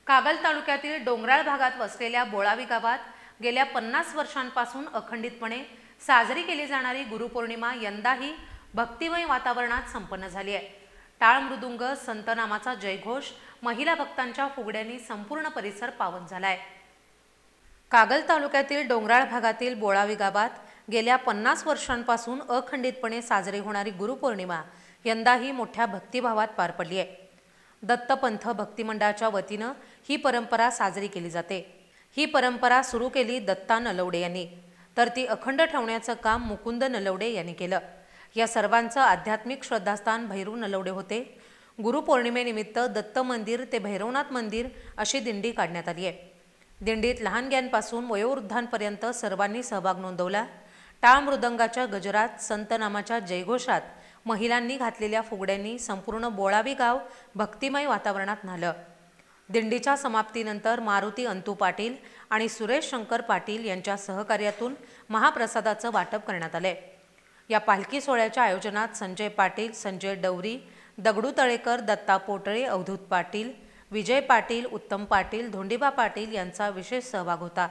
कागल तालुक्यातील डोंगराळ भागात वसलेल्या बोळावी गावात गेल्या 50 वर्षांपासून अखंडितपणे साजरी केली जाणारी गुरुपौर्णिमा यंदाही भक्तिमय वातावरणात संपन्न झाली आहे। टाळ मृदुंग संत नामाचा जयघोष महिला भक्तांच्या फुगड्यांनी संपूर्ण परिसर पावन झालाय। कागल तालुक्यातील डोंगराळ भागातील बोळावी गावात गेल्या 50 वर्षांपासून अखंडितपणे साजरी होणारी गुरुपौर्णिमा यंदाही मोठ्या भक्तिभावात पार पडली आहे। दत्तपंथ भक्तिमंडळाच्या वतीनं ही परंपरा साजरी केली जाते। ही परंपरा सुरू केली दत्ता नलवडे यांनी, तर ती अखंड ठेवण्याचं काम मुकुंद नलवडे यांनी केलं। या सर्वांचं आध्यात्मिक श्रद्धास्थान भैरव नलवडे होते। गुरुपौर्णिमेनिमित्त दत्त मंदिर ते भैरवनाथ मंदिर अशी दिंडी काढण्यात आली आहे। दिंडीत लहानग्यांपासून वयोवृद्धांपर्यंत सर्वांनी सहभाग नोंदवला। टाळ मृदंगाच्या गजरात संत नामाच्या जयघोषात महिलांनी घातलेल्या फुगड्यांनी संपूर्ण बोळावी गाव भक्तिमय वातावरणात न्हालं। दिंडीच्या समाप्तीनंतर मारुती अंतू पाटील आणि सुरेश शंकर पाटील यांच्या सहकार्यातून महाप्रसादाचं वाटप करण्यात आले। या पालखी सोहळ्याच्या आयोजनात संजय पाटील, संजय डवरी, दगडू तळेकर, दत्ता पोटळे, अवधूत पाटील, विजय पाटील, उत्तम पाटील, धोंडीबा पाटील यांचा विशेष सहभाग होता।